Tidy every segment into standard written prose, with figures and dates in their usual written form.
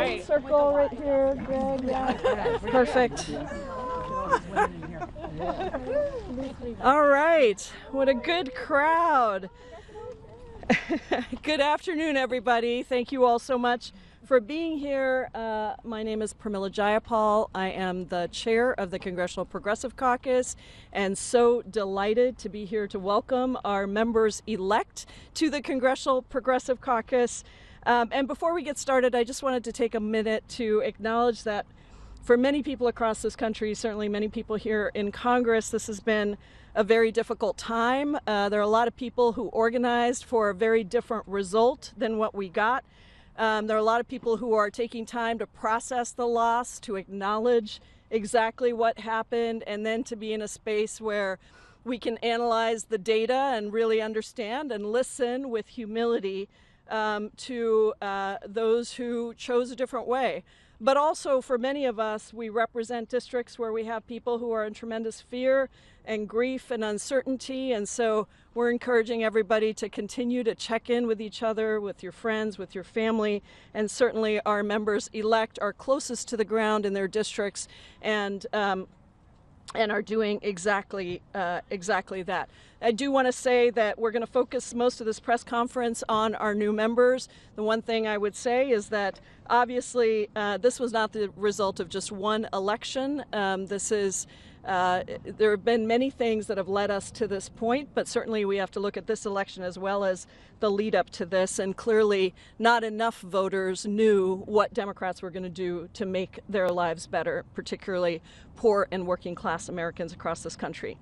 Great. Circle right here, Greg. Yeah. Perfect. All right. What a good crowd. Good afternoon, everybody. Thank you all so much for being here. My name is Pramila Jayapal. I am the chair of the Congressional Progressive Caucus and so delighted to be here to welcome our members-elect to the Congressional Progressive Caucus. And before we get started, I just wanted to take a minute to acknowledge that for many people across this country, certainly many people here in Congress, this has been a very difficult time. There are a lot of people who organized for a very different result than what we got. There are a lot of people who are taking time to process the loss, to acknowledge exactly what happened, and then to be in a space where we can analyze the data and really understand and listen with humility to those who chose a different way. But also for many of us, we represent districts where we have people who are in tremendous fear and grief and uncertainty. And so we're encouraging everybody to continue to check in with each other, with your friends, with your family, and certainly our members-elect are closest to the ground in their districts and are doing exactly that. I do want to say that we're going to focus most of this press conference on our new members. The one thing I would say is that obviously this was not the result of just one election. There have been many things that have led us to this point, but certainly we have to look at this election as well as the lead up to this, and clearly not enough voters knew what Democrats were going to do to make their lives better, particularly poor and working class Americans across this country.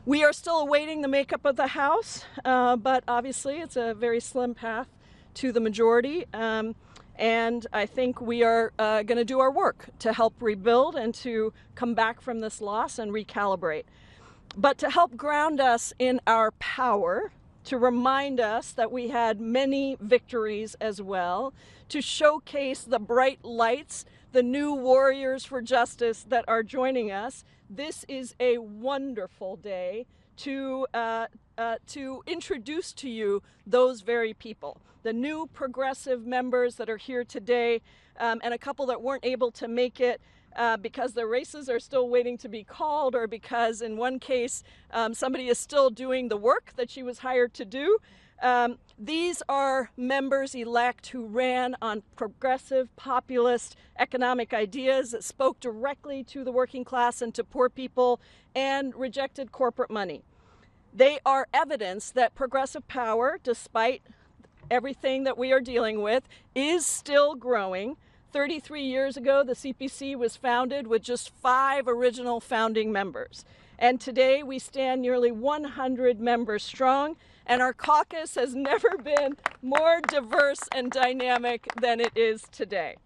We are still awaiting the makeup of the House, but obviously it's a very slim path to the majority. And I think we are going to do our work to help rebuild and to come back from this loss and recalibrate. But to help ground us in our power, to remind us that we had many victories as well, to showcase the bright lights, the new warriors for justice that are joining us, this is a wonderful day to introduce to you those very people. The new progressive members that are here today, and a couple that weren't able to make it because their races are still waiting to be called, or because in one case somebody is still doing the work that she was hired to do. These are members-elect who ran on progressive, populist economic ideas that spoke directly to the working class and to poor people and rejected corporate money. They are evidence that progressive power, despite everything that we are dealing with, is still growing. 33 years ago, the CPC was founded with just 5 original founding members. And today we stand nearly 100 members strong, and our caucus has never been more diverse and dynamic than it is today.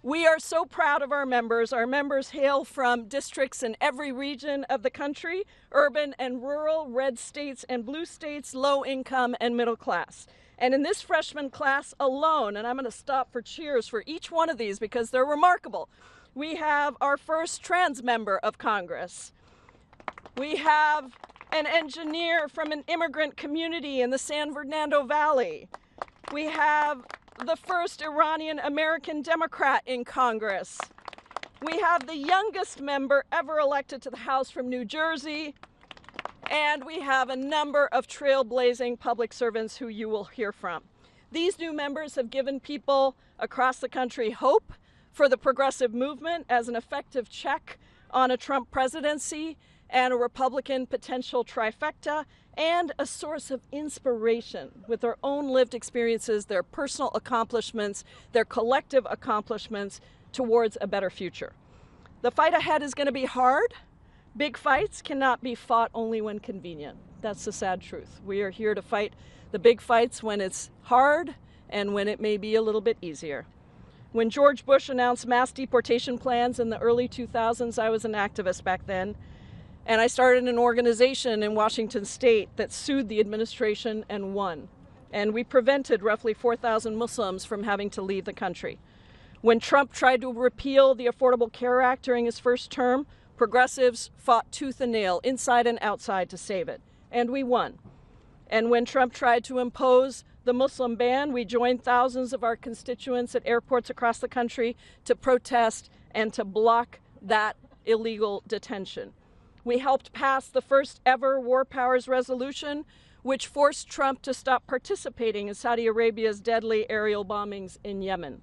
We are so proud of our members. Our members hail from districts in every region of the country, urban and rural, red states and blue states, low income and middle class. And in this freshman class alone, and I'm going to stop for cheers for each one of these because they're remarkable, we have our first trans member of Congress. We have an engineer from an immigrant community in the San Fernando Valley. We have the first Iranian-American Democrat in Congress. We have the youngest member ever elected to the House from New Jersey. And we have a number of trailblazing public servants who you will hear from. These new members have given people across the country hope for the progressive movement as an effective check on a Trump presidency and a Republican potential trifecta, and a source of inspiration with their own lived experiences, their personal accomplishments, their collective accomplishments towards a better future. The fight ahead is going to be hard. Big fights cannot be fought only when convenient. That's the sad truth. We are here to fight the big fights when it's hard and when it may be a little bit easier. When George Bush announced mass deportation plans in the early 2000s, I was an activist back then. And I started an organization in Washington State that sued the administration and won. And we prevented roughly 4,000 Muslims from having to leave the country. When Trump tried to repeal the Affordable Care Act during his first term, progressives fought tooth and nail, inside and outside, to save it. And we won. And when Trump tried to impose the Muslim ban, we joined thousands of our constituents at airports across the country to protest and to block that illegal detention. We helped pass the first ever War Powers resolution, which forced Trump to stop participating in Saudi Arabia's deadly aerial bombings in Yemen.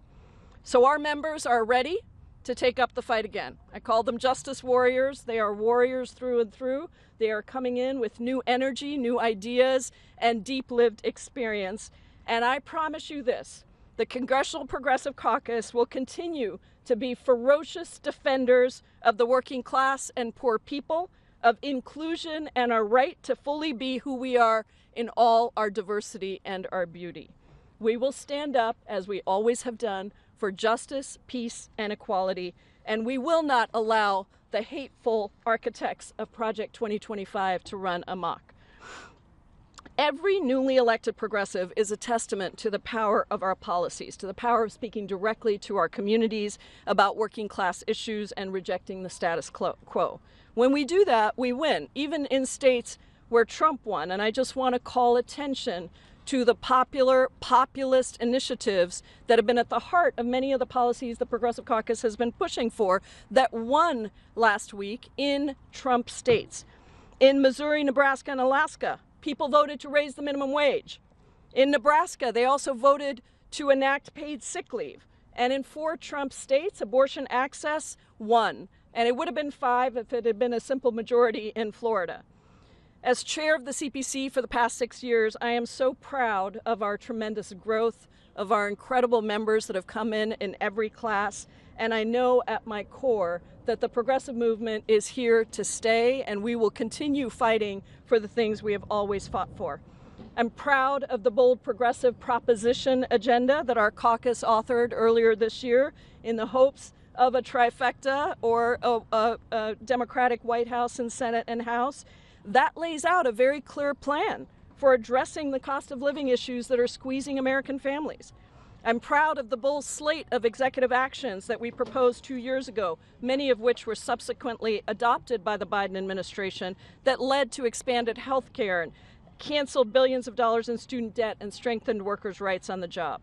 So our members are ready to take up the fight again. I call them justice warriors. They are warriors through and through. They are coming in with new energy, new ideas, and deep lived experience. And I promise you this, the Congressional Progressive Caucus will continue to be ferocious defenders of the working class and poor people, of inclusion and our right to fully be who we are in all our diversity and our beauty. We will stand up, as we always have done, for justice, peace, and equality, and we will not allow the hateful architects of Project 2025 to run amok. Every newly elected progressive is a testament to the power of our policies, to the power of speaking directly to our communities about working class issues and rejecting the status quo. When we do that, we win, even in states where Trump won. And I just want to call attention to the populist initiatives that have been at the heart of many of the policies the Progressive Caucus has been pushing for that won last week in Trump states. In Missouri, Nebraska, and Alaska, people voted to raise the minimum wage. In Nebraska, they also voted to enact paid sick leave. And in 4 Trump states, abortion access won. And it would have been 5 if it had been a simple majority in Florida. As chair of the CPC for the past 6 years, I am so proud of our tremendous growth, of our incredible members that have come in every class. And I know at my core that the progressive movement is here to stay, and we will continue fighting for the things we have always fought for. I'm proud of the bold progressive proposition agenda that our caucus authored earlier this year in the hopes of a trifecta or a Democratic White House and Senate and House. That lays out a very clear plan for addressing the cost of living issues that are squeezing American families. I'm proud of the bold slate of executive actions that we proposed 2 years ago, many of which were subsequently adopted by the Biden administration, that led to expanded health care and canceled billions of dollars in student debt and strengthened workers' rights on the job.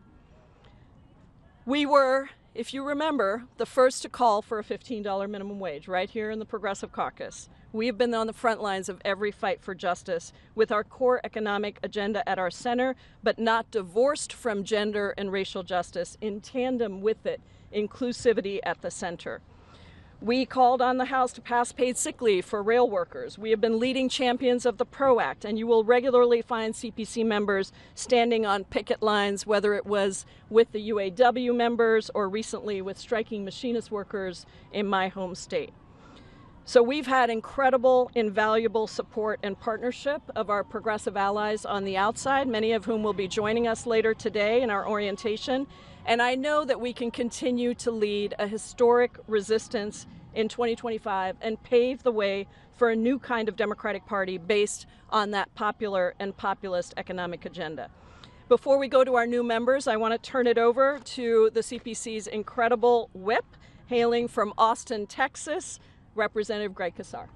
We were, if you remember, the first to call for a $15 minimum wage right here in the Progressive Caucus. We have been on the front lines of every fight for justice with our core economic agenda at our center, but not divorced from gender and racial justice, in tandem with it, inclusivity at the center. We called on the House to pass paid sick leave for rail workers. We have been leading champions of the PRO Act, and you will regularly find CPC members standing on picket lines, whether it was with the UAW members or recently with striking machinist workers in my home state. So we've had incredible, invaluable support and partnership of our progressive allies on the outside, many of whom will be joining us later today in our orientation. And I know that we can continue to lead a historic resistance in 2025 and pave the way for a new kind of Democratic Party based on that popular and populist economic agenda. Before we go to our new members, I want to turn it over to the CPC's incredible whip, hailing from Austin, Texas, Representative Greg Casar.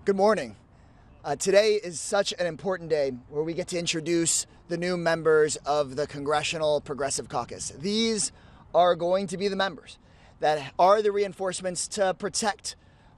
Good morning. Today is such an important day where we get to introduce the new members of the Congressional Progressive Caucus. These are going to be the members that are the reinforcements to protect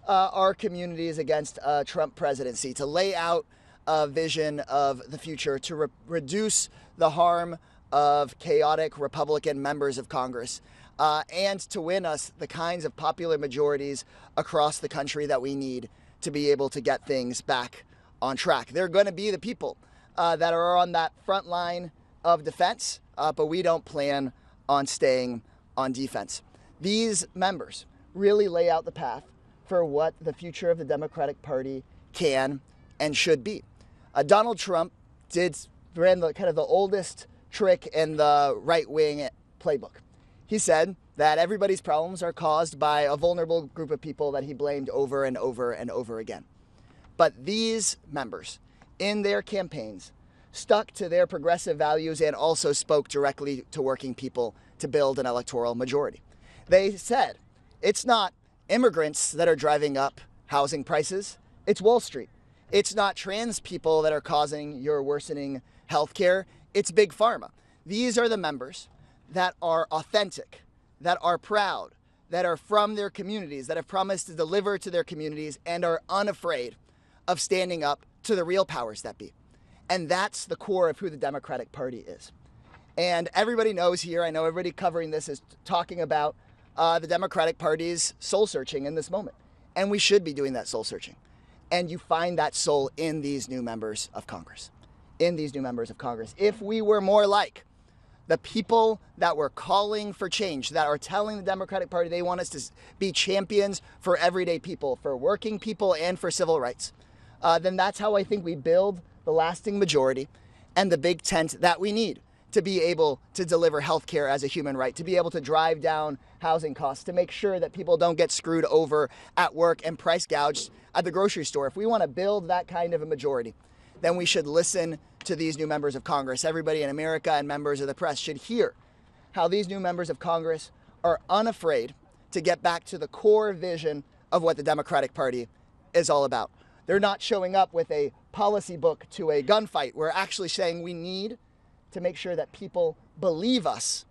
our communities against a Trump presidency, to lay out a vision of the future, to reduce the harm of chaotic Republican members of Congress, and to win us the kinds of popular majorities across the country that we need to be able to get things back on track. They're going to be the people that are on that front line of defense, but we don't plan on staying on defense. These members really lay out the path for what the future of the Democratic Party can and should be. Donald Trump ran the oldest trick in the right-wing playbook. He said that everybody's problems are caused by a vulnerable group of people that he blamed over and over and over again. But these members, in their campaigns, stuck to their progressive values and also spoke directly to working people to build an electoral majority. They said it's not immigrants that are driving up housing prices, it's Wall Street. It's not trans people that are causing your worsening healthcare. It's big pharma. These are the members that are authentic, that are proud, that are from their communities, that have promised to deliver to their communities and are unafraid of standing up to the real powers that be. And that's the core of who the Democratic Party is. And everybody knows here, I know everybody covering this is talking about the Democratic Party's soul searching in this moment. And we should be doing that soul searching. And you find that soul in these new members of Congress. In these new members of Congress. If we were more like the people that were calling for change, that are telling the Democratic Party they want us to be champions for everyday people, for working people, and for civil rights, then that's how I think we build the lasting majority and the big tent that we need to be able to deliver healthcare as a human right, to be able to drive down housing costs, to make sure that people don't get screwed over at work and price gouged at the grocery store. If we want to build that kind of a majority, then we should listen to these new members of Congress. Everybody in America and members of the press should hear how these new members of Congress are unafraid to get back to the core vision of what the Democratic Party is all about. They're not showing up with a policy book to a gunfight. We're actually saying we need to make sure that people believe us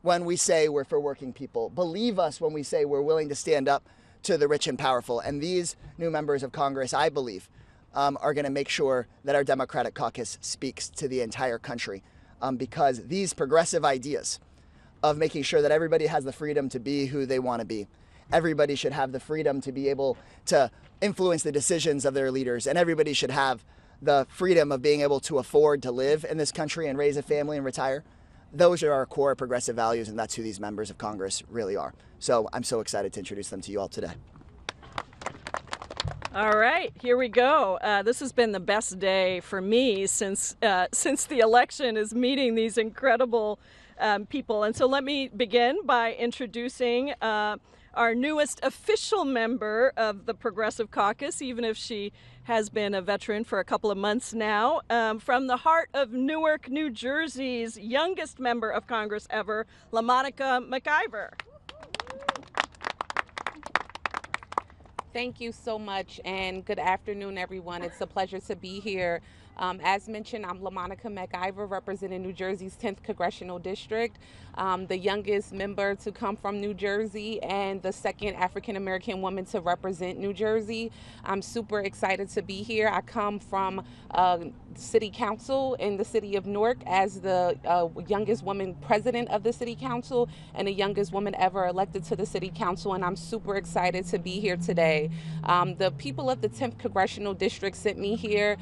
when we say we're for working people, believe us when we say we're willing to stand up to the rich and powerful. And these new members of Congress, I believe, are going to make sure that our Democratic caucus speaks to the entire country, because these progressive ideas of making sure that everybody has the freedom to be who they want to be, everybody should have the freedom to be able to influence the decisions of their leaders, and everybody should have the freedom of being able to afford to live in this country and raise a family and retire. Those are our core progressive values, and that's who these members of Congress really are. So I'm so excited to introduce them to you all today. All right, here we go. This has been the best day for me since the election, is meeting these incredible people. And so let me begin by introducing our newest official member of the Progressive Caucus, even if she has been a veteran for a couple of months now, from the heart of Newark, New Jersey's youngest member of Congress ever, LaMonica McIver. Thank you so much, and good afternoon, everyone. It's a pleasure to be here. As mentioned, I'm LaMonica McIver, representing New Jersey's 10th Congressional District, the youngest member to come from New Jersey and the second African-American woman to represent New Jersey. I'm super excited to be here. I come from City Council in the city of Newark as the youngest woman president of the City Council and the youngest woman ever elected to the City Council, and I'm super excited to be here today. The people of the 10th Congressional District sent me here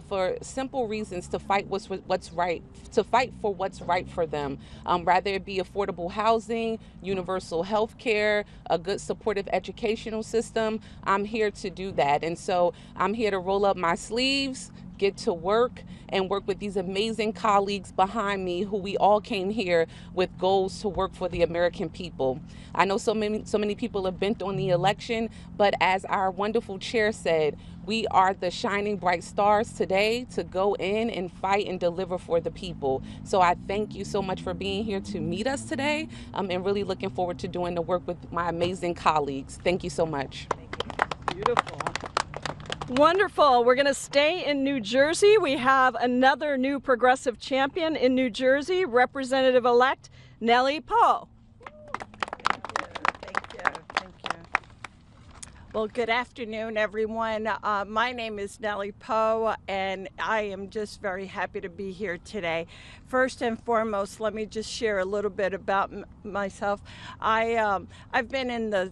for simple reasons: to fight what's right, to fight for what's right for them, rather it be affordable housing, universal health care, a good supportive educational system. I'm here to do that, and so I'm here to roll up my sleeves, get to work, and work with these amazing colleagues behind me who we all came here with goals to work for the American people. I know so many people have bent on the election, but as our wonderful chair said, we are the shining bright stars today to go in and fight and deliver for the people. So I thank you so much for being here to meet us today, and really looking forward to doing the work with my amazing colleagues. Thank you so much. Thank you. Beautiful. Wonderful. We're going to stay in New Jersey. We have another new progressive champion in New Jersey, Representative-elect Nellie Poe. Thank you. Well, good afternoon, everyone. My name is Nellie Poe, and I am just very happy to be here today. First and foremost, let me just share a little bit about myself. I've been in the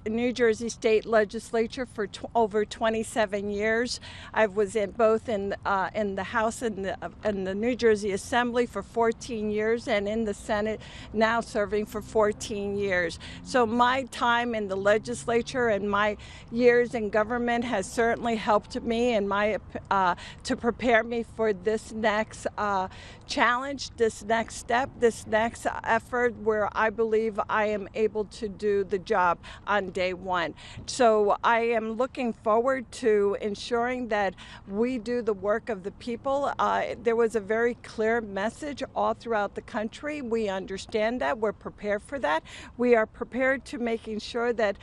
New Jersey State Legislature for over 27 years. I was in both in the House and the New Jersey Assembly for 14 years, and in the Senate now serving for 14 years. So my time in the legislature and my years in government has certainly helped me in to prepare me for this next challenge, this next step, this next effort where I believe I am able to do the job on day one. So I am looking forward to ensuring that we do the work of the people. There was a very clear message all throughout the country. We understand that. We're prepared for that. We are prepared to making sure that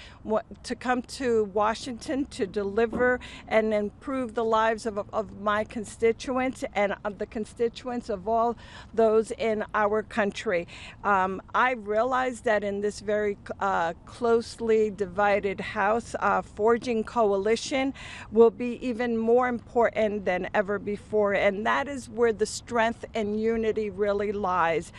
to come to to Washington to deliver and improve the lives of my constituents and of the constituents of all those in our country. I realize that in this very closely divided House, forging coalition will be even more important than ever before, and that is where the strength and unity really lies.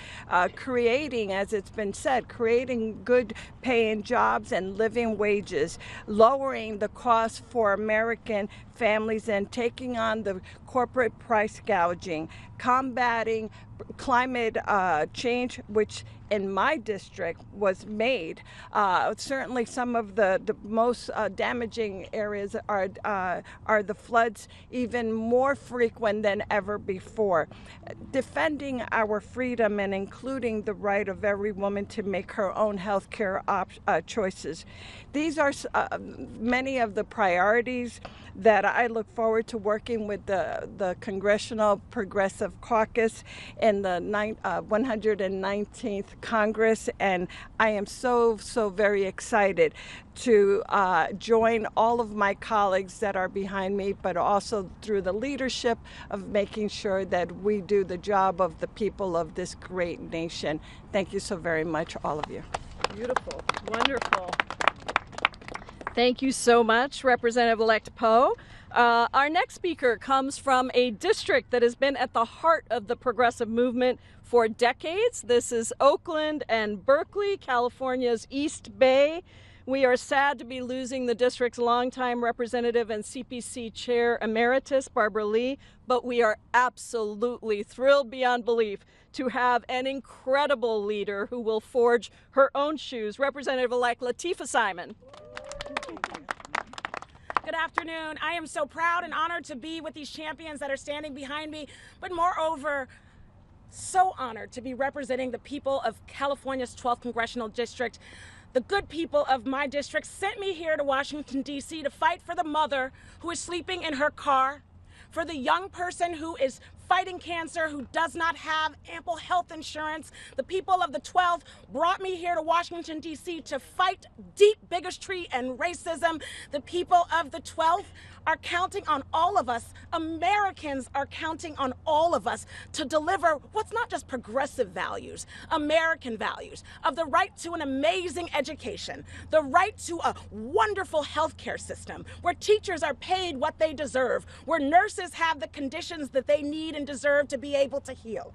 Creating, as it's been said, creating good paying jobs and living wages, lowering the cost for American families and taking on the corporate price gouging, combating climate change, which in my district was made. Certainly some of the most damaging areas are the floods, even more frequent than ever before. Defending our freedom and including the right of every woman to make her own health care choices. These are many of the priorities that I look forward to working with the Congressional Progressive Caucus in the 119th Congress, and I am so very excited to join all of my colleagues that are behind me, but also through the leadership of making sure that we do the job of the people of this great nation. Thank you so very much, all of you. Beautiful. Wonderful. Thank you so much, Representative-elect Poe. Our next speaker comes from a district that has been at the heart of the progressive movement for decades. This is Oakland and Berkeley, California's East Bay. We are sad to be losing the district's longtime representative and CPC chair emeritus, Barbara Lee, but we are absolutely thrilled beyond belief to have an incredible leader who will forge her own shoes, Representative-elect Lateefah Simon. Good afternoon. I am so proud and honored to be with these champions that are standing behind me, but moreover, so honored to be representing the people of California's 12th Congressional District. The good people of my district sent me here to Washington, D.C. to fight for the mother who is sleeping in her car, for the young person who is fighting cancer, who does not have ample health insurance. The people of the 12 brought me here to Washington, D.C. to fight deep bigotry and racism. The people of the 12 are counting on all of us. Americans are counting on all of us to deliver what's not just progressive values, American values of the right to an amazing education, the right to a wonderful healthcare system, where teachers are paid what they deserve, where nurses have the conditions that they need and deserve to be able to heal.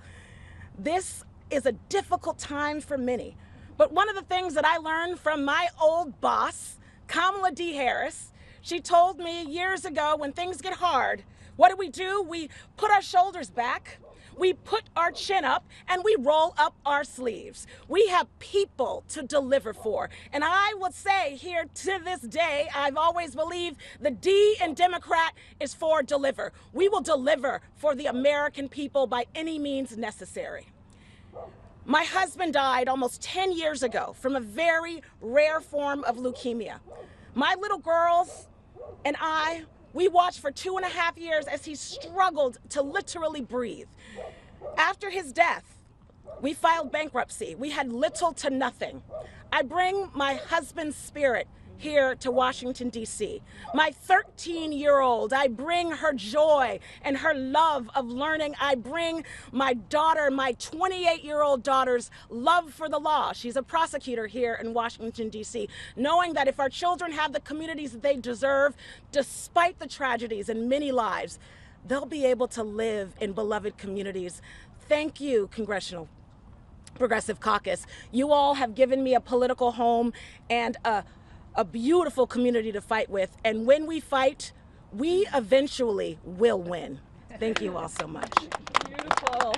This is a difficult time for many, but one of the things that I learned from my old boss, Kamala D. Harris, she told me years ago, when things get hard, what do? We put our shoulders back, we put our chin up, and we roll up our sleeves. We have people to deliver for. And I would say here to this day, I've always believed the D in Democrat is for deliver. We will deliver for the American people by any means necessary. My husband died almost 10 years ago from a very rare form of leukemia. My little girls and we watched for 2.5 years as he struggled to literally breathe. After his death, we filed bankruptcy. We had little to nothing. I bring my husband's spirit here to Washington, D.C. My 13-year-old, I bring her joy and her love of learning. I bring my daughter, my 28-year-old daughter's love for the law. She's a prosecutor here in Washington, D.C., knowing that if our children have the communities that they deserve, despite the tragedies in many lives, they'll be able to live in beloved communities. Thank you, Congressional Progressive Caucus. You all have given me a political home and a beautiful community to fight with. And when we fight, we eventually will win. Thank you all so much. Beautiful.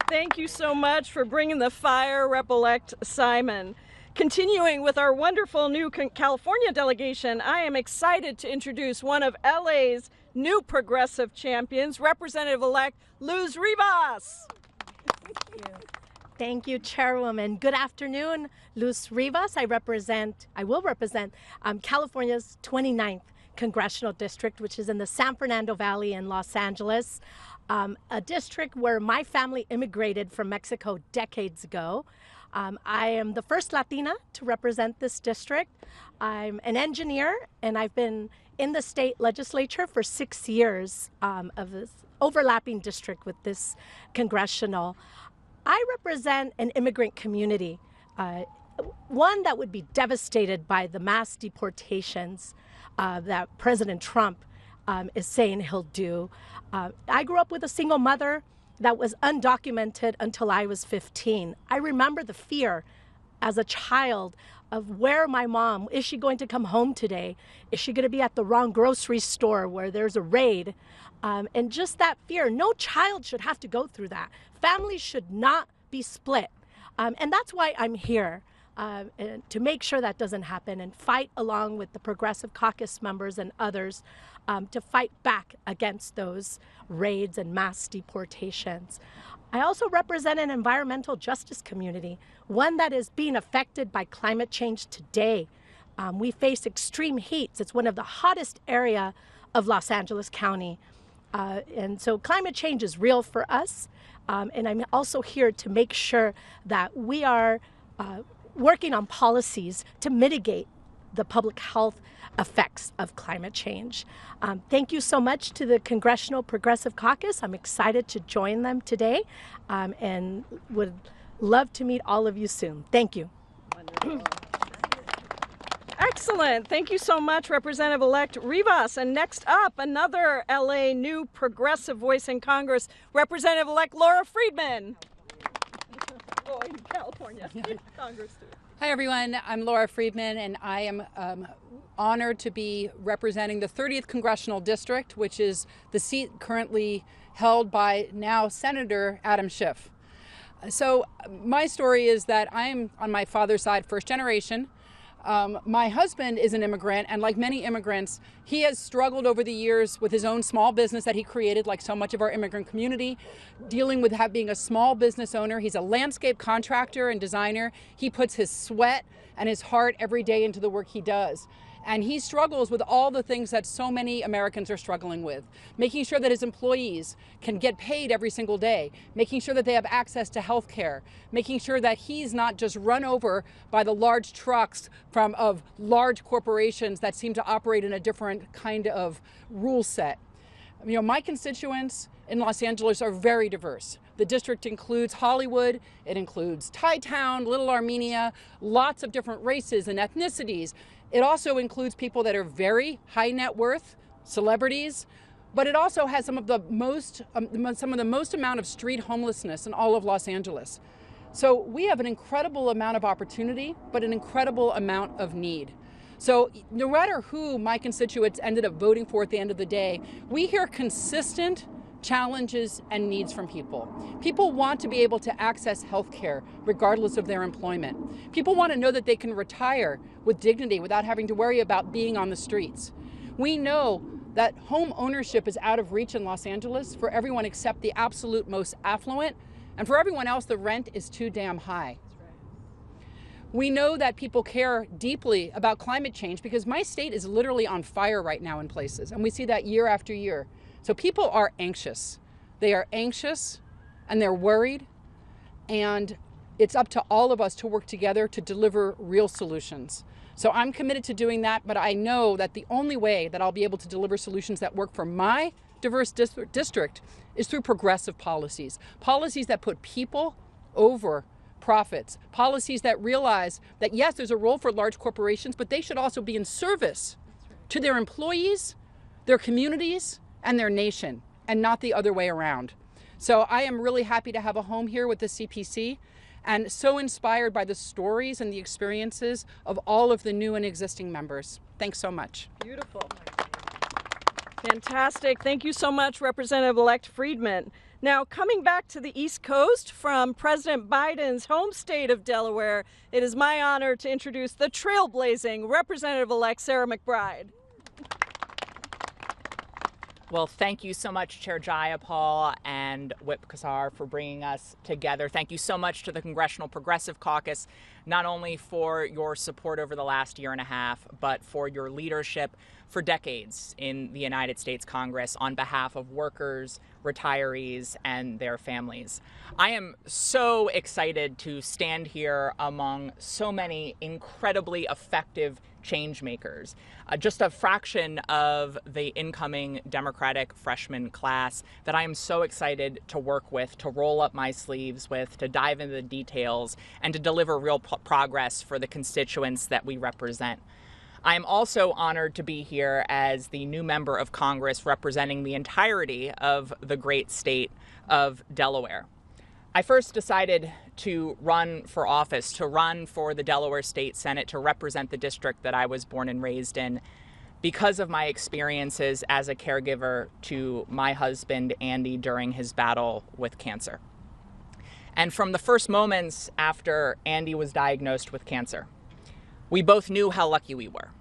Thank you so much for bringing the fire, Rep-elect Simon. Continuing with our wonderful new California delegation, I am excited to introduce one of LA's new progressive champions, Representative-elect Luz Rivas. Thank you, Chairwoman. Good afternoon, Luz Rivas. I will represent California's 29th Congressional District, which is in the San Fernando Valley in Los Angeles. a district where my family immigrated from Mexico decades ago. I am the first Latina to represent this district. I'm an engineer, and I've been in the state legislature for 6 years of this overlapping district with this congressional. I represent an immigrant community, one that would be devastated by the mass deportations that President Trump is saying he'll do. I grew up with a single mother that was undocumented until I was 15. I remember the fear as a child of where my mom, is she going to come home today? Is she going to be at the wrong grocery store where there's a raid? And just that fear. No child should have to go through that. Families should not be split. And that's why I'm here, to make sure that doesn't happen and fight along with the Progressive Caucus members and others to fight back against those raids and mass deportations. I also represent an environmental justice community, one that is being affected by climate change today. We face extreme heats. It's one of the hottest areas of Los Angeles County. And so climate change is real for us. And I'm also here to make sure that we are working on policies to mitigate the public health effects of climate change. Thank you so much to the Congressional Progressive Caucus. I'm excited to join them today and would love to meet all of you soon. Thank you. Wonderful. Excellent. Thank you so much, Representative-elect Rivas. And next up, another LA new progressive voice in Congress, Representative-elect Laura Friedman. Oh, in California. Congress too. Hi, everyone. I'm Laura Friedman, and I am honored to be representing the 30th Congressional District, which is the seat currently held by now Senator Adam Schiff. So my story is that I'm on my father's side, first generation. My husband is an immigrant, and like many immigrants, he has struggled over the years with his own small business that he created, like so much of our immigrant community, dealing with being a small business owner. He's a landscape contractor and designer. He puts his sweat and his heart every day into the work he does. And he struggles with all the things that so many Americans are struggling with, making sure that his employees can get paid every single day, making sure that they have access to health care, making sure that he's not just run over by the large trucks of large corporations that seem to operate in a different kind of rule set. You know, my constituents in Los Angeles are very diverse. The district includes Hollywood, it includes Thai Town, Little Armenia, lots of different races and ethnicities. It also includes people that are very high net worth, celebrities, but it also has some of the most amount of street homelessness in all of Los Angeles. So we have an incredible amount of opportunity, but an incredible amount of need. So no matter who my constituents ended up voting for at the end of the day, we hear consistent challenges and needs from people. People want to be able to access health care regardless of their employment. People want to know that they can retire with dignity without having to worry about being on the streets. We know that home ownership is out of reach in Los Angeles for everyone except the absolute most affluent, and for everyone else the rent is too damn high. We know that people care deeply about climate change because my state is literally on fire right now in places, and we see that year after year. So people are anxious. They are anxious and they're worried, and it's up to all of us to work together to deliver real solutions. So I'm committed to doing that, but I know that the only way that I'll be able to deliver solutions that work for my diverse district is through progressive policies. Policies that put people over profits. Policies that realize that yes, there's a role for large corporations, but they should also be in service to their employees, their communities, and their nation, and not the other way around. So I am really happy to have a home here with the CPC, and so inspired by the stories and the experiences of all of the new and existing members. Thanks so much. Beautiful. Fantastic. Thank you so much, Representative-elect Friedman. Now, coming back to the East Coast from President Biden's home state of Delaware, it is my honor to introduce the trailblazing Representative-elect Sarah McBride. Well, thank you so much, Chair Jayapal and Whip Kassar, for bringing us together. Thank you so much to the Congressional Progressive Caucus not only for your support over the last year and a half, but for your leadership for decades in the United States Congress on behalf of workers, retirees, and their families. I am so excited to stand here among so many incredibly effective change makers. Just a fraction of the incoming Democratic freshman class that I am so excited to work with, to roll up my sleeves with, to dive into the details, and to deliver real progress for the constituents that we represent. I am also honored to be here as the new member of Congress representing the entirety of the great state of Delaware. I first decided to run for office, to run for the Delaware State Senate, to represent the district that I was born and raised in, because of my experiences as a caregiver to my husband, Andy, during his battle with cancer. And from the first moments after Andy was diagnosed with cancer, we both knew how lucky we were.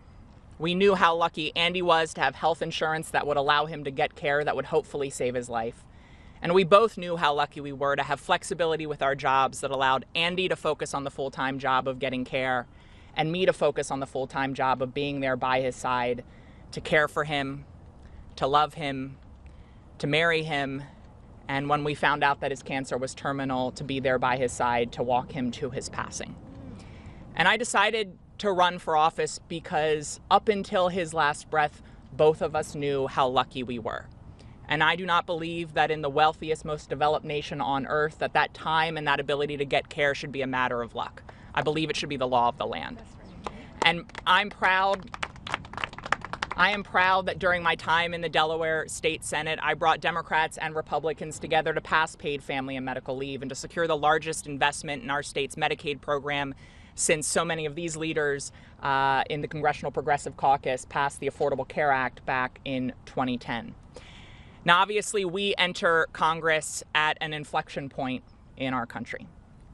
We knew how lucky Andy was to have health insurance that would allow him to get care that would hopefully save his life. And we both knew how lucky we were to have flexibility with our jobs that allowed Andy to focus on the full-time job of getting care and me to focus on the full-time job of being there by his side to care for him, to love him, to marry him, and when we found out that his cancer was terminal, to be there by his side to walk him to his passing. And I decided to run for office because up until his last breath, both of us knew how lucky we were. And I do not believe that in the wealthiest, most developed nation on earth, that time and that ability to get care should be a matter of luck. I believe it should be the law of the land. And I am proud that during my time in the Delaware State Senate, I brought Democrats and Republicans together to pass paid family and medical leave and to secure the largest investment in our state's Medicaid program since so many of these leaders in the Congressional Progressive Caucus passed the Affordable Care Act back in 2010. Now, obviously, we enter Congress at an inflection point in our country.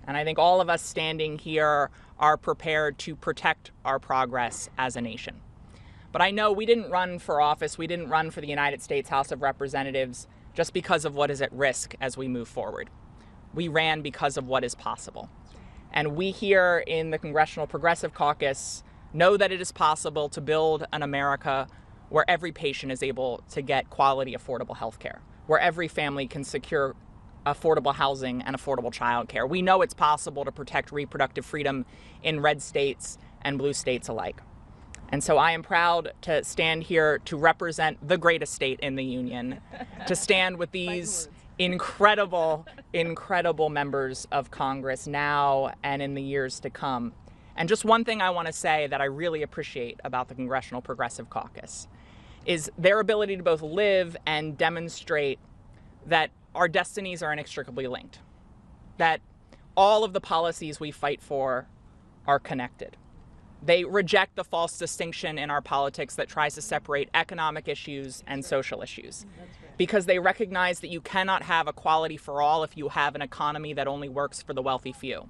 And I think all of us standing here are prepared to protect our progress as a nation. But I know we didn't run for office, we didn't run for the United States House of Representatives just because of what is at risk as we move forward. We ran because of what is possible. And we here in the Congressional Progressive Caucus know that it is possible to build an America where every patient is able to get quality, affordable health care, where every family can secure affordable housing and affordable childcare. We know it's possible to protect reproductive freedom in red states and blue states alike. And so I am proud to stand here to represent the greatest state in the union, to stand with these incredible members of Congress now and in the years to come. And just one thing I want to say that I really appreciate about the Congressional Progressive Caucus is their ability to both live and demonstrate that our destinies are inextricably linked, that all of the policies we fight for are connected. They reject the false distinction in our politics that tries to separate economic issues and social issues, because they recognize that you cannot have equality for all if you have an economy that only works for the wealthy few.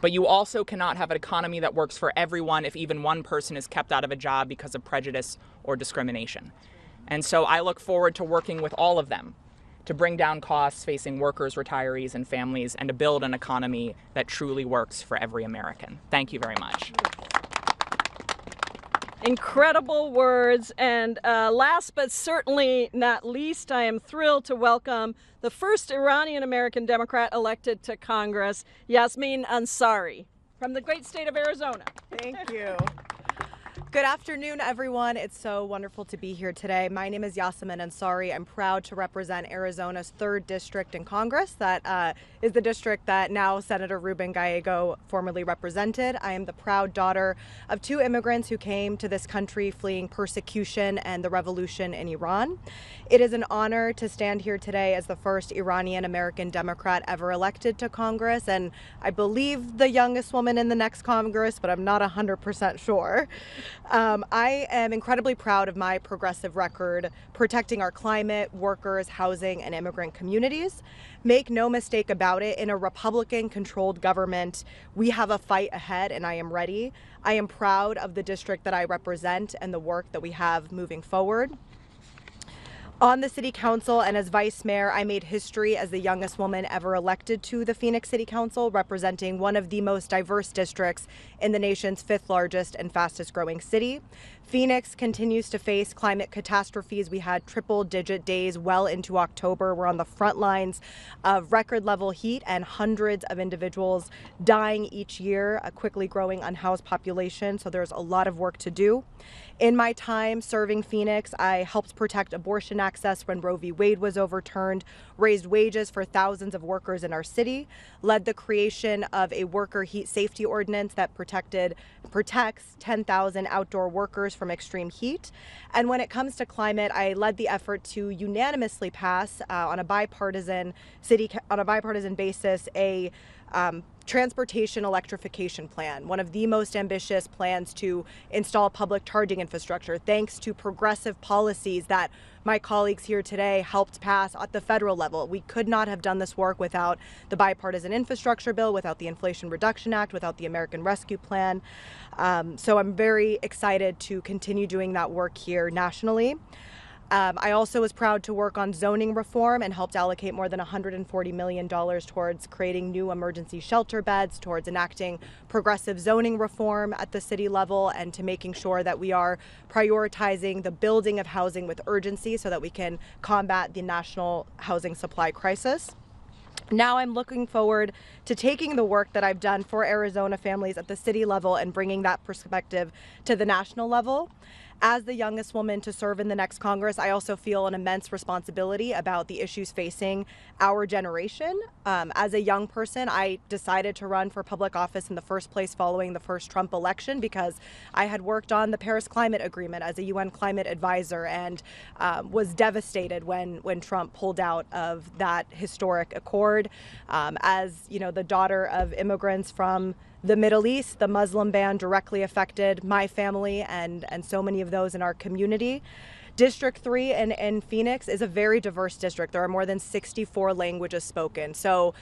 But you also cannot have an economy that works for everyone if even one person is kept out of a job because of prejudice or discrimination. And so I look forward to working with all of them to bring down costs facing workers, retirees, and families, and to build an economy that truly works for every American. Thank you very much. Incredible words. And last but certainly not least, I am thrilled to welcome the first Iranian-American Democrat elected to Congress, Yasmin Ansari, from the great state of Arizona. Thank you. Good afternoon, everyone. It's so wonderful to be here today. My name is Yasmin Ansari. I'm proud to represent Arizona's 3rd District in Congress. That is the district that now Senator Ruben Gallego formerly represented. I am the proud daughter of 2 immigrants who came to this country fleeing persecution and the revolution in Iran. It is an honor to stand here today as the first Iranian-American Democrat ever elected to Congress, and I believe the youngest woman in the next Congress, but I'm not 100% sure. I am incredibly proud of my progressive record protecting our climate, workers, housing, and immigrant communities. Make no mistake about it, in a Republican-controlled government, we have a fight ahead, and I am ready. I am proud of the district that I represent and the work that we have moving forward. On the city council and as vice mayor, I made history as the youngest woman ever elected to the Phoenix City Council, representing one of the most diverse districts in the nation's 5th largest and fastest growing city. Phoenix continues to face climate catastrophes. We had triple-digit days well into October. We're on the front lines of record-level heat and hundreds of individuals dying each year, a quickly growing unhoused population, so there's a lot of work to do. In my time serving Phoenix, I helped protect abortion access when Roe v. Wade was overturned, raised wages for thousands of workers in our city, led the creation of a worker heat safety ordinance that protects 10,000 outdoor workers from extreme heat. And when it comes to climate, I led the effort to unanimously pass on a bipartisan basis a transportation electrification plan, one of the most ambitious plans to install public charging infrastructure, thanks to progressive policies that my colleagues here today helped pass at the federal level. We could not have done this work without the bipartisan infrastructure bill, without the Inflation Reduction Act, without the American Rescue Plan. So I'm very excited to continue doing that work here nationally. I also was proud to work on zoning reform and helped allocate more than $140 million towards creating new emergency shelter beds, towards enacting progressive zoning reform at the city level, and to making sure that we are prioritizing the building of housing with urgency so that we can combat the national housing supply crisis. Now I'm looking forward to taking the work that I've done for Arizona families at the city level and bringing that perspective to the national level. As the youngest woman to serve in the next Congress, I also feel an immense responsibility about the issues facing our generation. As a young person, I decided to run for public office in the first place following the first Trump election because I had worked on the Paris Climate Agreement as a UN climate advisor and was devastated when Trump pulled out of that historic accord. As you know, the daughter of immigrants from the Middle East, the Muslim ban directly affected my family and so many of those in our community. District 3 in Phoenix is a very diverse district. There are more than 64 languages spoken. So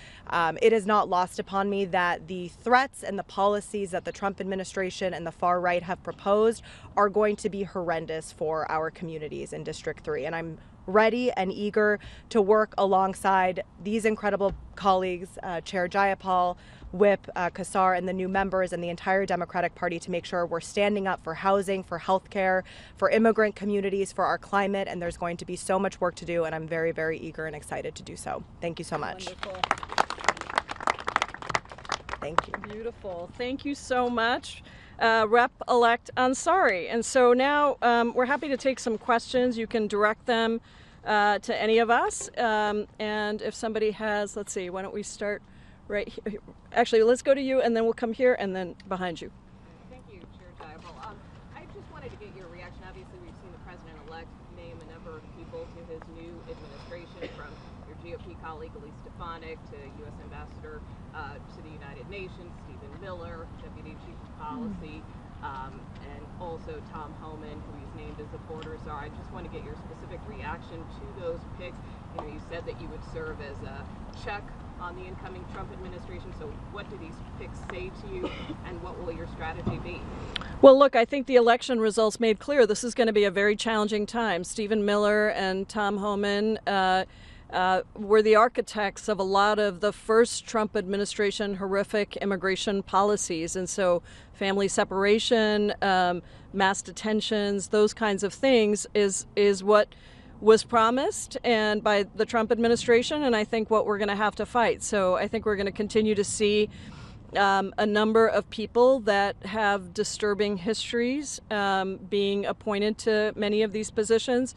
it is not lost upon me that the threats and the policies that the Trump administration and the far right have proposed are going to be horrendous for our communities in District 3. And I'm ready and eager to work alongside these incredible colleagues, Chair Jayapal, Whip Kassar, and the new members and the entire Democratic Party to make sure we're standing up for housing, for healthcare, for immigrant communities, for our climate, and there's going to be so much work to do, and I'm very, very eager and excited to do so. Thank you so much. Wonderful. Thank you. Beautiful. Thank you so much, Rep-elect Ansari. And so now we're happy to take some questions. You can direct them to any of us. And if somebody has, let's see, why don't we start right here. Actually, let's go to you, and then we'll come here, and then behind you. Thank you, Chair Jayapal. I just wanted to get your reaction. Obviously, we've seen the president-elect name a number of people to his new administration, from your GOP colleague Elise Stefanik to U.S. Ambassador to the United Nations, Stephen Miller, Deputy Chief of Policy, and also Tom Homan, who he's named as the border czar. I just want to get your specific reaction to those picks. You know, you said that you would serve as a check on the incoming Trump administration. So what do these picks say to you, and what will your strategy be? Well, look, I think the election results made clear this is going to be a very challenging time. Stephen Miller and Tom Homan were the architects of a lot of the first Trump administration horrific immigration policies. And so family separation, mass detentions, those kinds of things is what was promised and by the Trump administration, and I think what we're going to have to fight. So I think we're going to continue to see a number of people that have disturbing histories being appointed to many of these positions.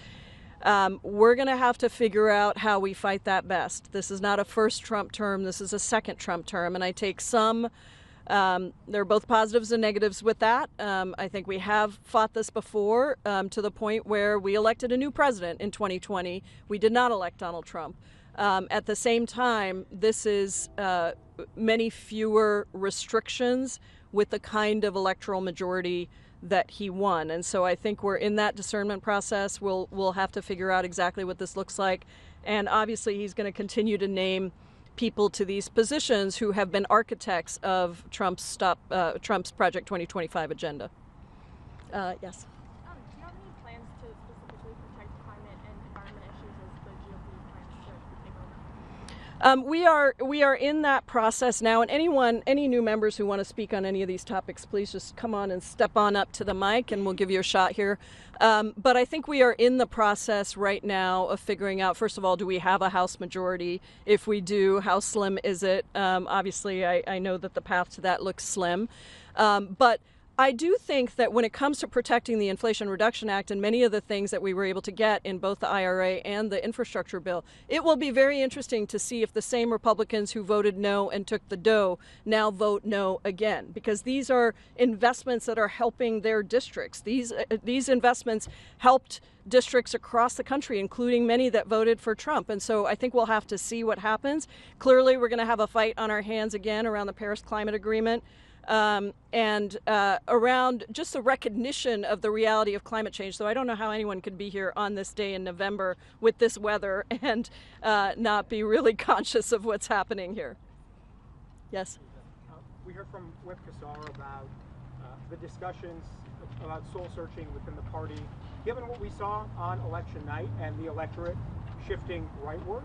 We're going to have to figure out how we fight that best. This is not a first Trump term, this is a second Trump term, and I take some there are both positives and negatives with that. I think we have fought this before to the point where we elected a new president in 2020. We did not elect Donald Trump. At the same time, this is many fewer restrictions with the kind of electoral majority that he won. And so I think we're in that discernment process. We'll have to figure out exactly what this looks like. And obviously he's going to continue to name people to these positions who have been architects of Trump's Project 2025 agenda. Yes. Do you have any plans to specifically protect climate and environment We are in that process now, and any new members who want to speak on any of these topics, please just come on and step on up to the mic, and we'll give you a shot here. But I think we are in the process right now of figuring out, first of all, do we have a House majority? If we do, how slim is it? Obviously, I know that the path to that looks slim, but I do think that when it comes to protecting the Inflation Reduction Act and many of the things that we were able to get in both the IRA and the infrastructure bill, it will be very interesting to see if the same Republicans who voted no and took the dough now vote no again, because these are investments that are helping their districts. These investments helped districts across the country, including many that voted for Trump. And so I think we'll have to see what happens. Clearly, we're going to have a fight on our hands again around the Paris Climate Agreement. And around just the recognition of the reality of climate change. So I don't know how anyone could be here on this day in November with this weather and not be really conscious of what's happening here. Yes? We heard from Whip Kassar about the discussions about soul searching within the party. Given what we saw on election night and the electorate shifting rightward,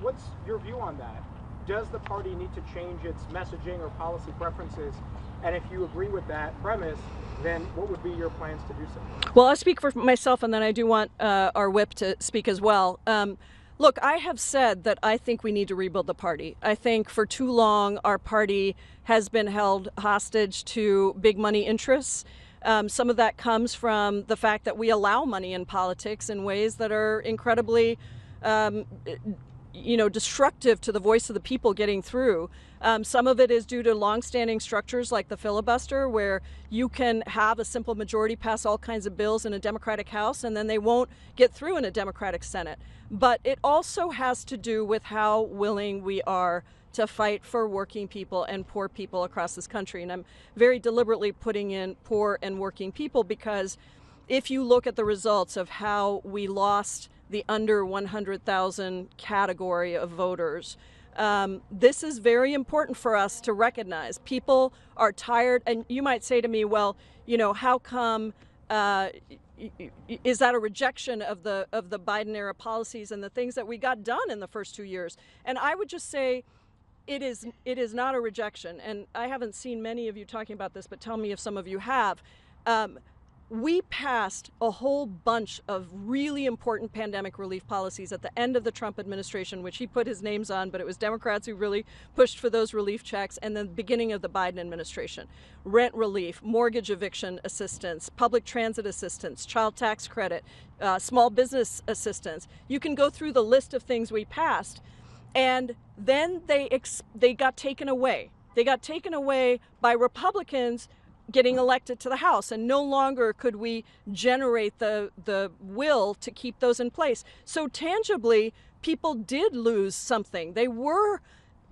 what's your view on that? Does the party need to change its messaging or policy preferences? And if you agree with that premise, then what would be your plans to do so? Well, I'll speak for myself, and then I do want our whip to speak as well. Look, I have said that I think we need to rebuild the party. I think for too long our party has been held hostage to big money interests. Some of that comes from the fact that we allow money in politics in ways that are incredibly destructive to the voice of the people getting through. Some of it is due to longstanding structures like the filibuster, where you can have a simple majority pass all kinds of bills in a Democratic House and then they won't get through in a Democratic Senate. But it also has to do with how willing we are to fight for working people and poor people across this country. And I'm very deliberately putting in poor and working people, because if you look at the results of how we lost the under 100,000 category of voters, this is very important for us to recognize. People are tired, and you might say to me, well, how come, is that a rejection of the Biden era policies and the things that we got done in the first 2 years? And I would just say it is not a rejection. And I haven't seen many of you talking about this, but tell me if some of you have. We passed a whole bunch of really important pandemic relief policies at the end of the Trump administration, which he put his names on, but it was Democrats who really pushed for those relief checks, and then the beginning of the Biden administration. Rent relief, mortgage eviction assistance, public transit assistance, child tax credit, small business assistance. You can go through the list of things we passed, and then they got taken away. They got taken away by Republicans getting elected to the House, and no longer could we generate the will to keep those in place. So tangibly, people did lose something. They were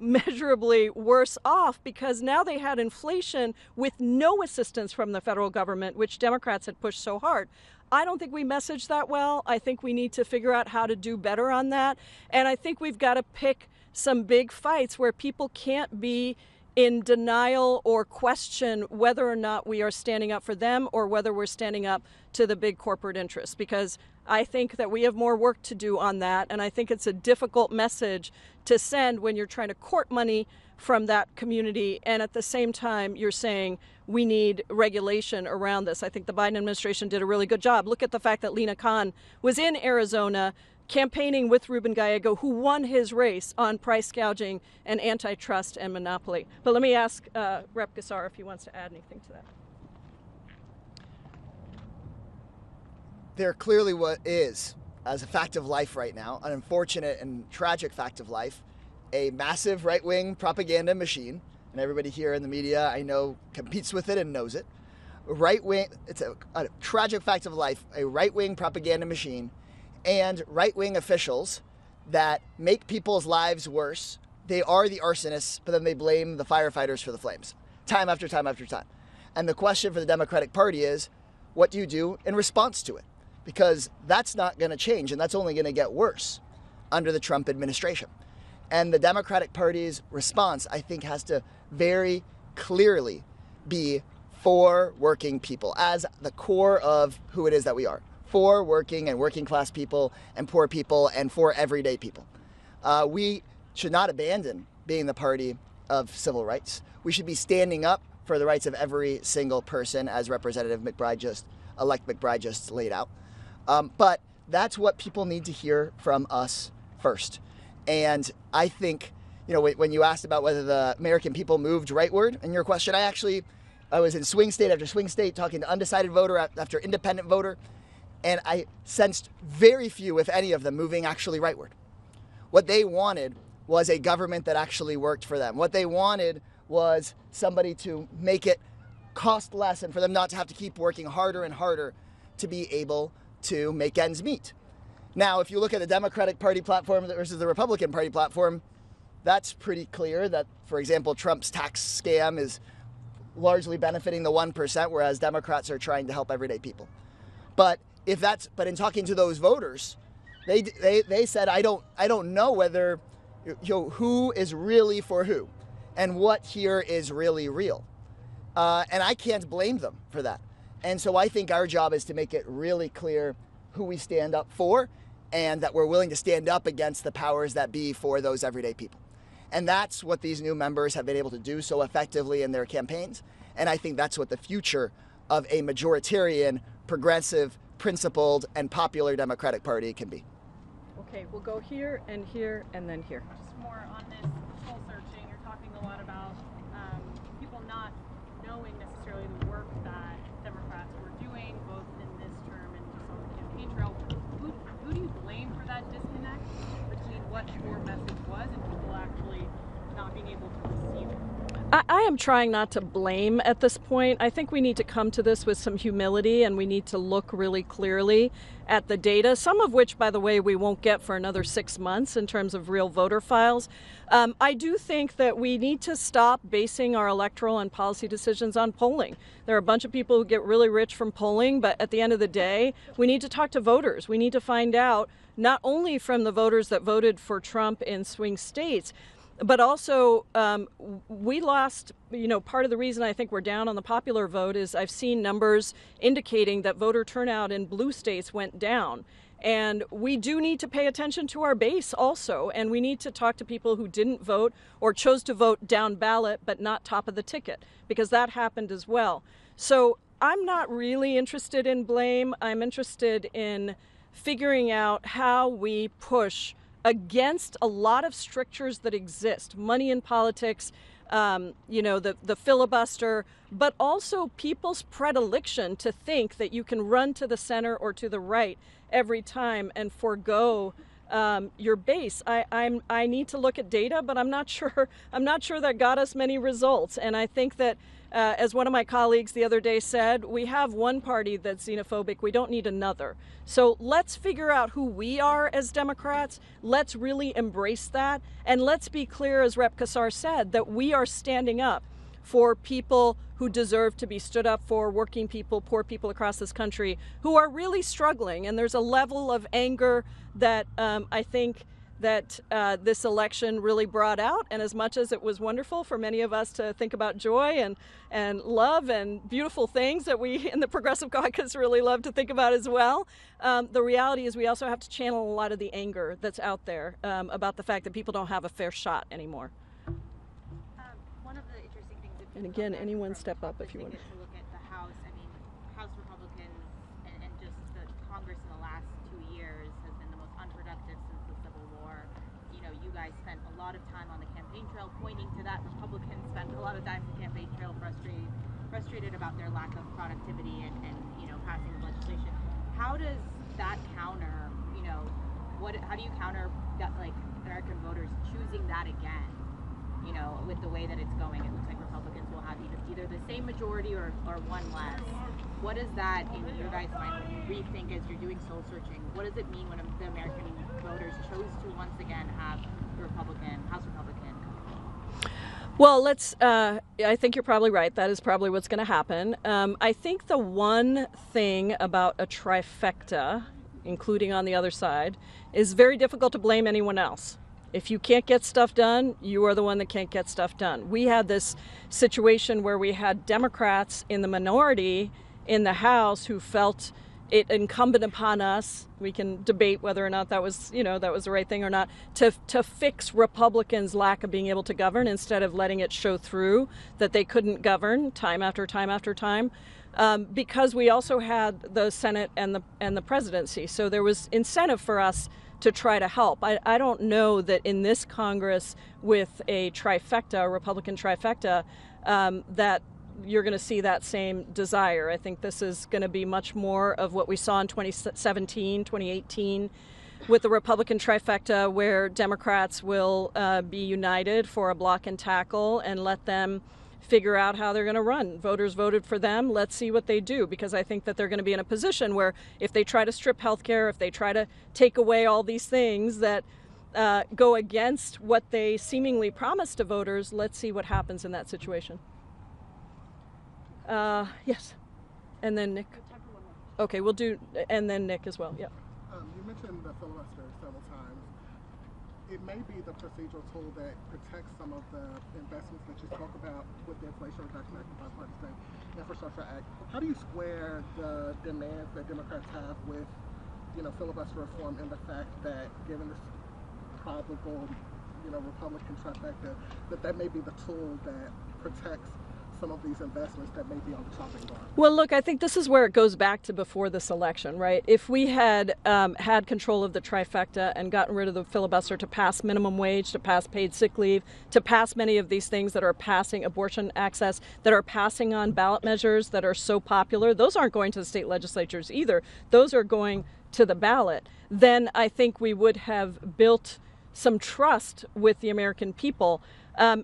measurably worse off because now they had inflation with no assistance from the federal government, which Democrats had pushed so hard. I don't think we messaged that well. I think we need to figure out how to do better on that. And I think we've got to pick some big fights where people can't be in denial or question whether or not we are standing up for them or whether we're standing up to the big corporate interests, because I think that we have more work to do on that. And I think it's a difficult message to send when you're trying to court money from that community, and at the same time you're saying we need regulation around this. I think the Biden administration did a really good job. Look at the fact that Lina Khan was in Arizona campaigning with Ruben Gallego, who won his race on price gouging and antitrust and monopoly. But let me ask Rep. Kassar if he wants to add anything to that. There clearly is, as a fact of life right now, an unfortunate and tragic fact of life, a massive right-wing propaganda machine, and everybody here in the media I know competes with it and knows it. It's a tragic fact of life, a right-wing propaganda machine, and right-wing officials that make people's lives worse. They are the arsonists, but then they blame the firefighters for the flames, time after time after time. And the question for the Democratic Party is, what do you do in response to it? Because that's not going to change, and that's only going to get worse under the Trump administration. And the Democratic Party's response, I think, has to very clearly be for working people as the core of who it is that we are. For working and working class people and poor people and for everyday people. We should not abandon being the party of civil rights. We should be standing up for the rights of every single person, as Representative elect McBride just laid out. But that's what people need to hear from us first. And I think, when you asked about whether the American people moved rightward in your question, I was in swing state after swing state talking to undecided voter after independent voter, and I sensed very few, if any of them, moving actually rightward. What they wanted was a government that actually worked for them. What they wanted was somebody to make it cost less and for them not to have to keep working harder and harder to be able to make ends meet. Now, if you look at the Democratic Party platform versus the Republican Party platform, that's pretty clear that, for example, Trump's tax scam is largely benefiting the 1%, whereas Democrats are trying to help everyday people. But in talking to those voters, they said, I don't know whether, who is really for who and what here is really real. And I can't blame them for that. And so I think our job is to make it really clear who we stand up for and that we're willing to stand up against the powers that be for those everyday people. And that's what these new members have been able to do so effectively in their campaigns. And I think that's what the future of a majoritarian, progressive, principled, and popular Democratic Party can be. Okay, we'll go here and then here. Just more on this soul searching. You're talking a lot about people not knowing necessarily the work that Democrats were doing, both in this term and just on the campaign trail. Who do you blame for that disconnect between what your message was and people actually not being able to receive it? I am trying not to blame at this point. I think we need to come to this with some humility, and we need to look really clearly at the data, some of which, by the way, we won't get for another 6 months in terms of real voter files. I do think that we need to stop basing our electoral and policy decisions on polling. There are a bunch of people who get really rich from polling, but at the end of the day, we need to talk to voters. We need to find out not only from the voters that voted for Trump in swing states, but also, we lost, part of the reason I think we're down on the popular vote is I've seen numbers indicating that voter turnout in blue states went down. And we do need to pay attention to our base also. And we need to talk to people who didn't vote or chose to vote down ballot, but not top of the ticket, because that happened as well. So I'm not really interested in blame. I'm interested in figuring out how we push against a lot of strictures that exist, money in politics, the filibuster, but also people's predilection to think that you can run to the center or to the right every time and forego your base. I need to look at data, but I'm not sure that got us many results. And I think that, as one of my colleagues the other day said, we have one party that's xenophobic. We don't need another. So let's figure out who we are as Democrats. Let's really embrace that. And let's be clear, as Rep. Kassar said, that we are standing up for people who deserve to be stood up for, working people, poor people across this country who are really struggling. And there's a level of anger that I think that this election really brought out. And as much as it was wonderful for many of us to think about joy and love and beautiful things that we in the Progressive Caucus really love to think about as well, the reality is we also have to channel a lot of the anger that's out there about the fact that people don't have a fair shot anymore. One of the interesting things, and again, anyone step up if you want. To look at the House, House Republicans and just the Congress in the last 2 years has been the most unproductive since the Civil War. You guys spent a lot of time on the campaign trail pointing to that. Republicans spent a lot of time on the campaign trail frustrated about their lack of productivity and passing of legislation. How does that counter, how do you counter that, American voters choosing that again? With the way that it's going, it looks like Republicans will have either the same majority or one less. What does that, in your guys' mind, when you rethink as you're doing soul searching, what does it mean when the American voters chose to once again have the House Republican? Well, I think you're probably right. That is probably what's going to happen. I think the one thing about a trifecta, including on the other side, is very difficult to blame anyone else. If you can't get stuff done, you are the one that can't get stuff done. We had this situation where we had Democrats in the minority in the House who felt, it incumbent upon us, we can debate whether or not that was, that was the right thing or not, to fix Republicans' lack of being able to govern instead of letting it show through that they couldn't govern time after time after time. Because we also had the Senate and the presidency. So there was incentive for us to try to help. I don't know that in this Congress with a trifecta, a Republican trifecta, that you're going to see that same desire. I think this is going to be much more of what we saw in 2017, 2018 with the Republican trifecta, where Democrats will be united for a block and tackle and let them figure out how they're going to run. Voters voted for them. Let's see what they do, because I think that they're going to be in a position where if they try to strip healthcare, if they try to take away all these things that go against what they seemingly promised to voters, let's see what happens in that situation. Yes. And then Nick. Okay, we'll do, and then Nick as well, yeah. You mentioned the filibuster several times. It may be the procedural tool that protects some of the investments that you spoke about with the Inflation Reduction Act and Bipartisan Infrastructure Act. How do you square the demands that Democrats have with, filibuster reform and the fact that, given this probable, Republican trifecta, that may be the tool that protects some of these investments that may be on the chopping block? Well, look, I think this is where it goes back to before this election, right? If we had had control of the trifecta and gotten rid of the filibuster to pass minimum wage, to pass paid sick leave, to pass many of these things that are passing abortion access, that are passing on ballot measures that are so popular, those aren't going to the state legislatures either. Those are going to the ballot. Then I think we would have built some trust with the American people.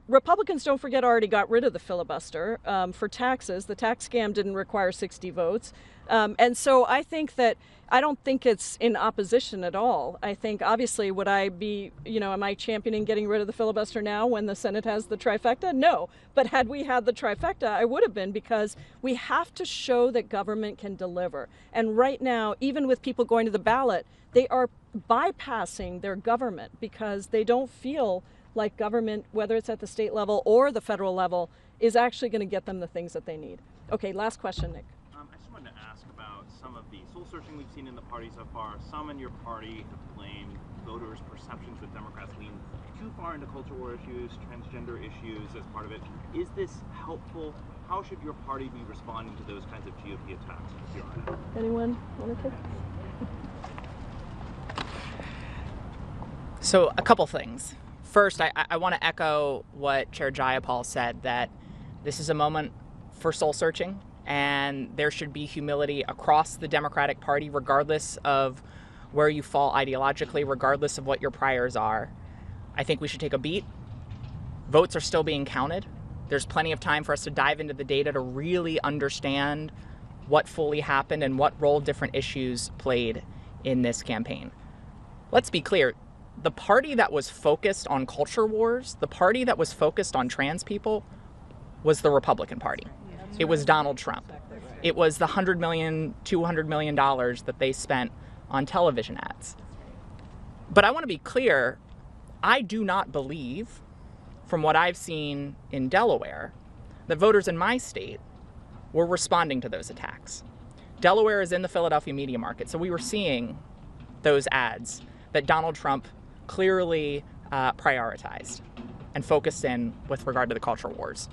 Republicans, don't forget, already got rid of the filibuster for taxes. The tax scam didn't require 60 votes. And so I think that I don't think it's in opposition at all. I think, obviously, would I be, am I championing getting rid of the filibuster now when the Senate has the trifecta? No. But had we had the trifecta, I would have been, because we have to show that government can deliver. And right now, even with people going to the ballot, they are bypassing their government because they don't feel like government, whether it's at the state level or the federal level, is actually going to get them the things that they need. Okay, last question, Nick. I just wanted to ask about some of the soul searching we've seen in the party so far. Some in your party have blamed voters' perceptions that Democrats lean too far into culture war issues, transgender issues as part of it. Is this helpful? How should your party be responding to those kinds of GOP attacks? Anyone want to take? So a couple things. First, I want to echo what Chair Jayapal said, that this is a moment for soul searching, and there should be humility across the Democratic Party, regardless of where you fall ideologically, regardless of what your priors are. I think we should take a beat. Votes are still being counted. There's plenty of time for us to dive into the data to really understand what fully happened and what role different issues played in this campaign. Let's be clear. The party that was focused on culture wars, the party that was focused on trans people, was the Republican Party. It was Donald Trump. It was the $100 million, $200 million that they spent on television ads. But I want to be clear, I do not believe, from what I've seen in Delaware, that voters in my state were responding to those attacks. Delaware is in the Philadelphia media market, so we were seeing those ads that Donald Trump clearly prioritized and focused in with regard to the culture wars.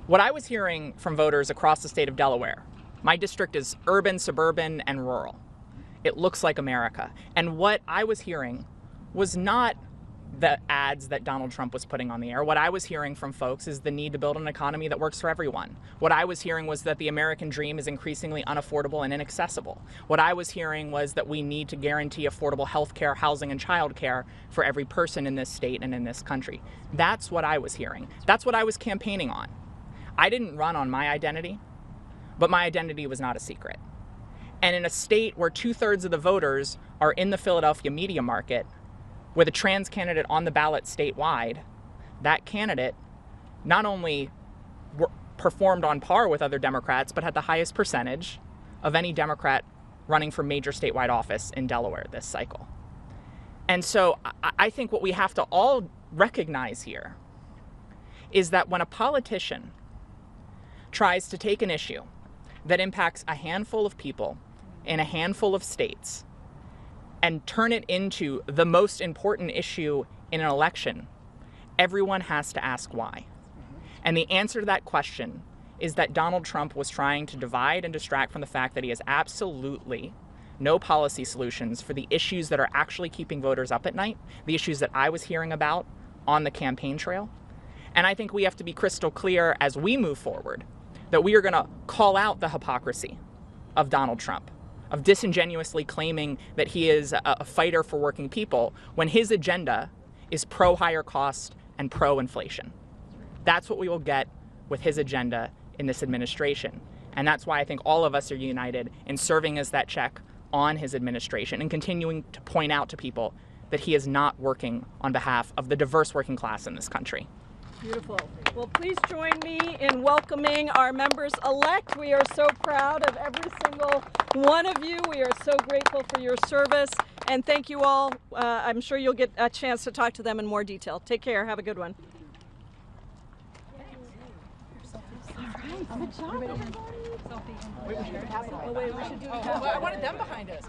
What I was hearing from voters across the state of Delaware, my district is urban, suburban, and rural. It looks like America. And what I was hearing was not the ads that Donald Trump was putting on the air. What I was hearing from folks is the need to build an economy that works for everyone. What I was hearing was that the American dream is increasingly unaffordable and inaccessible. What I was hearing was that we need to guarantee affordable health care, housing, and child care for every person in this state and in this country. That's what I was hearing. That's what I was campaigning on. I didn't run on my identity, but my identity was not a secret. And in a state where 2/3 of the voters are in the Philadelphia media market, with a trans candidate on the ballot statewide, that candidate not only performed on par with other Democrats, but had the highest percentage of any Democrat running for major statewide office in Delaware this cycle. And so I think what we have to all recognize here is that when a politician tries to take an issue that impacts a handful of people in a handful of states and turn it into the most important issue in an election, everyone has to ask why. And the answer to that question is that Donald Trump was trying to divide and distract from the fact that he has absolutely no policy solutions for the issues that are actually keeping voters up at night, the issues that I was hearing about on the campaign trail. And I think we have to be crystal clear as we move forward that we are going to call out the hypocrisy of Donald Trump, of disingenuously claiming that he is a fighter for working people when his agenda is pro-higher cost and pro-inflation. That's what we will get with his agenda in this administration. And that's why I think all of us are united in serving as that check on his administration and continuing to point out to people that he is not working on behalf of the diverse working class in this country. Beautiful. Well, please join me in welcoming our members-elect. We are so proud of every single one of you. We are so grateful for your service. And thank you all. I'm sure you'll get a chance to talk to them in more detail. Take care. Have a good one. Good job, everybody. Wait, we should do I wanted them behind us.